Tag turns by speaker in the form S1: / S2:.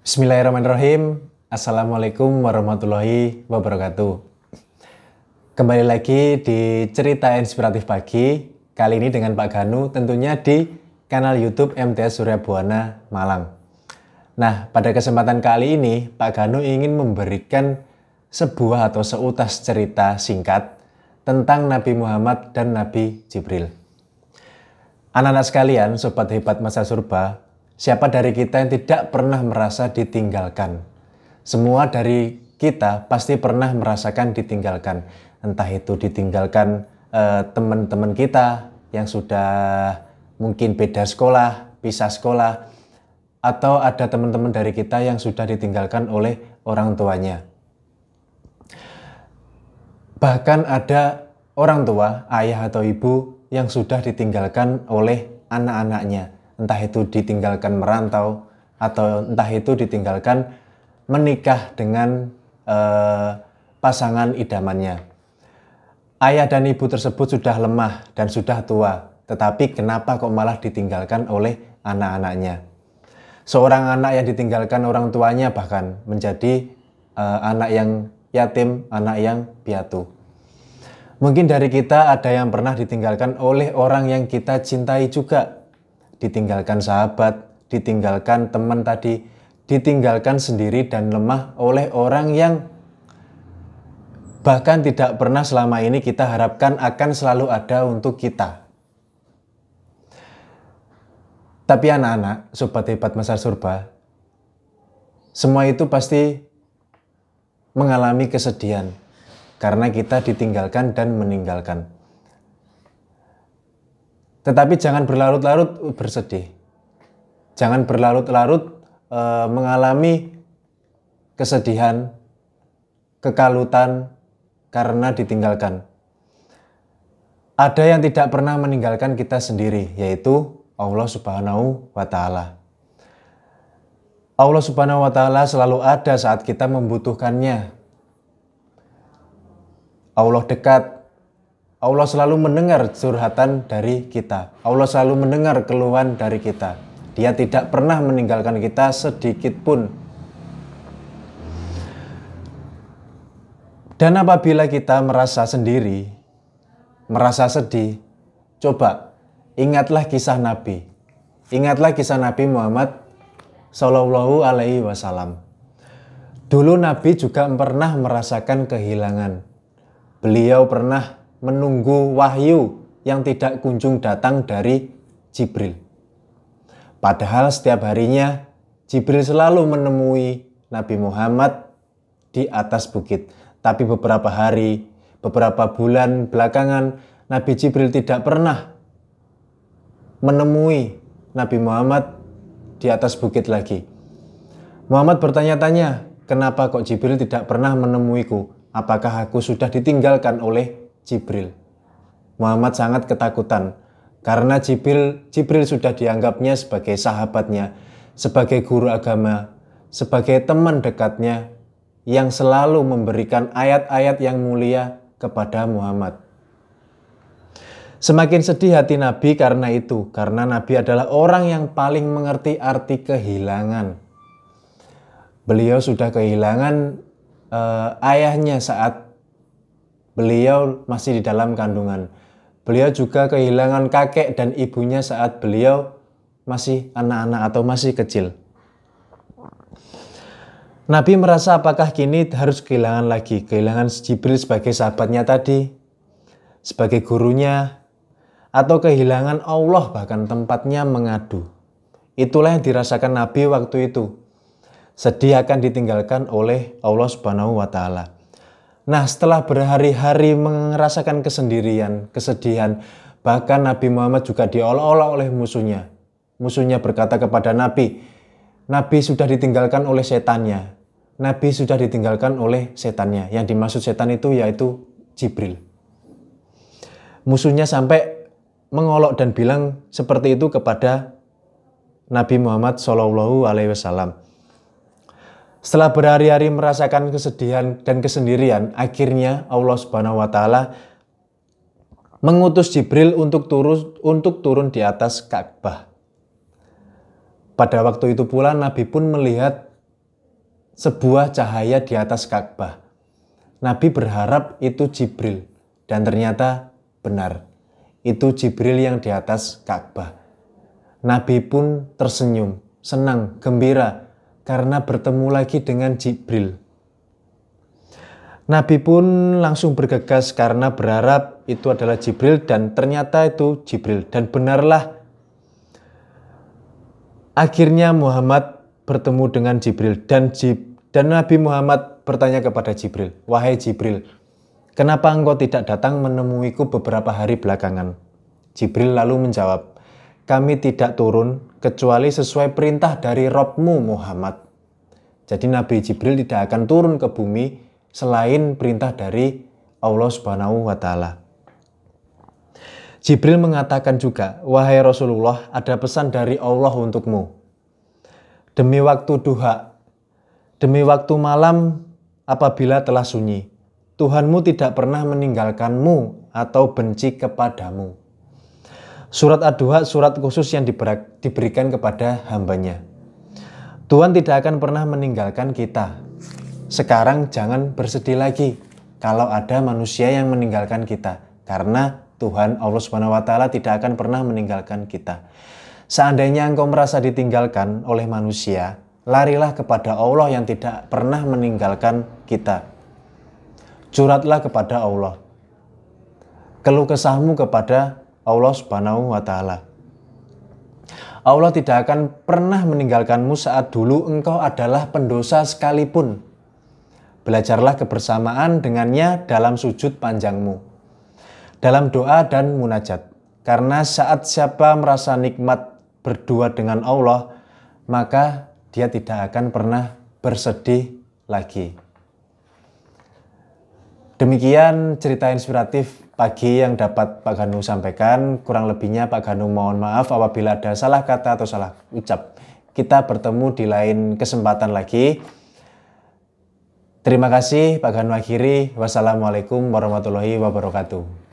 S1: Bismillahirrahmanirrahim. Assalamualaikum warahmatullahi wabarakatuh. Kembali lagi di Cerita Inspiratif Pagi. Kali ini dengan Pak Ganu, tentunya di kanal YouTube MTS Surya Buana Malang. Nah, pada kesempatan kali ini Pak Ganu ingin memberikan sebuah atau seutas cerita singkat tentang Nabi Muhammad dan Nabi Jibril. Anak-anak sekalian, sobat hebat masa surba, siapa dari kita yang tidak pernah merasa ditinggalkan? Semua dari kita pasti pernah merasakan ditinggalkan. Entah itu ditinggalkan teman-teman kita yang sudah mungkin beda sekolah, pisah sekolah, atau ada teman-teman dari kita yang sudah ditinggalkan oleh orang tuanya. Bahkan ada orang tua, ayah atau ibu yang sudah ditinggalkan oleh anak-anaknya. Entah itu ditinggalkan merantau atau entah itu ditinggalkan menikah dengan pasangan idamannya. Ayah dan ibu tersebut sudah lemah dan sudah tua, tetapi kenapa kok malah ditinggalkan oleh anak-anaknya? Seorang anak yang ditinggalkan orang tuanya bahkan menjadi anak yang yatim, anak yang piatu. Mungkin dari kita ada yang pernah ditinggalkan oleh orang yang kita cintai juga. Ditinggalkan sahabat, ditinggalkan teman tadi, ditinggalkan sendiri dan lemah oleh orang yang bahkan tidak pernah selama ini kita harapkan akan selalu ada untuk kita. Tapi anak-anak, sobat hebat masa surba, semua itu pasti mengalami kesedihan karena kita ditinggalkan dan meninggalkan. Tetapi jangan berlarut-larut bersedih. Jangan berlarut-larut mengalami kesedihan, kekalutan karena ditinggalkan. Ada yang tidak pernah meninggalkan kita sendiri, yaitu Allah Subhanahu wa Ta'ala. Allah Subhanahu wa Ta'ala selalu ada saat kita membutuhkannya. Allah dekat. Allah selalu mendengar curhatan dari kita. Allah selalu mendengar keluhan dari kita. Dia tidak pernah meninggalkan kita sedikit pun. Dan apabila kita merasa sendiri, merasa sedih, coba ingatlah kisah Nabi. Ingatlah kisah Nabi Muhammad Sallallahu Alaihi Wasallam. Dulu Nabi juga pernah merasakan kehilangan. Beliau pernah menunggu wahyu yang tidak kunjung datang dari Jibril. Padahal setiap harinya Jibril selalu menemui Nabi Muhammad di atas bukit. Tapi beberapa hari, beberapa bulan belakangan Nabi Jibril tidak pernah menemui Nabi Muhammad di atas bukit lagi. Muhammad bertanya-tanya, kenapa kok Jibril tidak pernah menemuiku? Apakah aku sudah ditinggalkan oleh Jibril? Muhammad sangat ketakutan karena Jibril sudah dianggapnya sebagai sahabatnya, sebagai guru agama, sebagai teman dekatnya yang selalu memberikan ayat-ayat yang mulia kepada Muhammad. Semakin sedih hati Nabi karena itu, karena Nabi adalah orang yang paling mengerti arti kehilangan. Beliau sudah kehilangan ayahnya saat beliau masih di dalam kandungan. Beliau juga kehilangan kakek dan ibunya saat beliau masih anak-anak atau masih kecil. Nabi merasa apakah kini harus kehilangan lagi, kehilangan Jibril sebagai sahabatnya tadi, sebagai gurunya, atau kehilangan Allah bahkan tempatnya mengadu. Itulah yang dirasakan Nabi waktu itu. Sedih akan ditinggalkan oleh Allah Subhanahu wa Ta'ala. Nah, setelah berhari-hari merasakan kesendirian, kesedihan, bahkan Nabi Muhammad juga diolok-olok oleh musuhnya. Musuhnya berkata kepada Nabi, Nabi sudah ditinggalkan oleh setannya. Nabi sudah ditinggalkan oleh setannya. Yang dimaksud setan itu yaitu Jibril. Musuhnya sampai mengolok dan bilang seperti itu kepada Nabi Muhammad Shallallahu Alaihi Wasallam. Setelah berhari-hari merasakan kesedihan dan kesendirian, akhirnya Allah Subhanahu wa Ta'ala mengutus Jibril untuk turun di atas Ka'bah. Pada waktu itu pula Nabi pun melihat sebuah cahaya di atas Ka'bah. Nabi berharap itu Jibril, dan ternyata benar. Itu Jibril yang di atas Ka'bah. Nabi pun tersenyum, senang, gembira karena bertemu lagi dengan Jibril. Nabi pun langsung bergegas karena berharap itu adalah Jibril dan ternyata itu Jibril. Dan benarlah akhirnya Muhammad bertemu dengan Jibril dan Nabi Muhammad bertanya kepada Jibril, "Wahai Jibril, kenapa engkau tidak datang menemuiku beberapa hari belakangan?" Jibril lalu menjawab, "Kami tidak turun kecuali sesuai perintah dari Rabb-mu Muhammad." Jadi Nabi Jibril tidak akan turun ke bumi selain perintah dari Allah Subhanahu wa Ta'ala. Jibril mengatakan juga, "Wahai Rasulullah, ada pesan dari Allah untukmu. Demi waktu duha, demi waktu malam apabila telah sunyi, Tuhanmu tidak pernah meninggalkanmu atau benci kepadamu." Surat Ad-Duha surat khusus yang diberikan kepada hambanya. Tuhan tidak akan pernah meninggalkan kita. Sekarang jangan bersedih lagi kalau ada manusia yang meninggalkan kita. Karena Tuhan Allah Subhanahu wa Ta'ala tidak akan pernah meninggalkan kita. Seandainya engkau merasa ditinggalkan oleh manusia, larilah kepada Allah yang tidak pernah meninggalkan kita. Curhatlah kepada Allah. Keluh kesahmu kepada Allah Subhanahu wa Ta'ala. Allah tidak akan pernah meninggalkanmu saat dulu engkau adalah pendosa sekalipun. Belajarlah kebersamaan dengannya dalam sujud panjangmu, dalam doa dan munajat. Karena saat siapa merasa nikmat berdua dengan Allah, maka dia tidak akan pernah bersedih lagi. Demikian cerita inspiratif pagi yang dapat Pak Ganu sampaikan. Kurang lebihnya Pak Ganu mohon maaf apabila ada salah kata atau salah ucap. Kita bertemu di lain kesempatan lagi. Terima kasih Pak Ganu akhiri. Wassalamualaikum warahmatullahi wabarakatuh.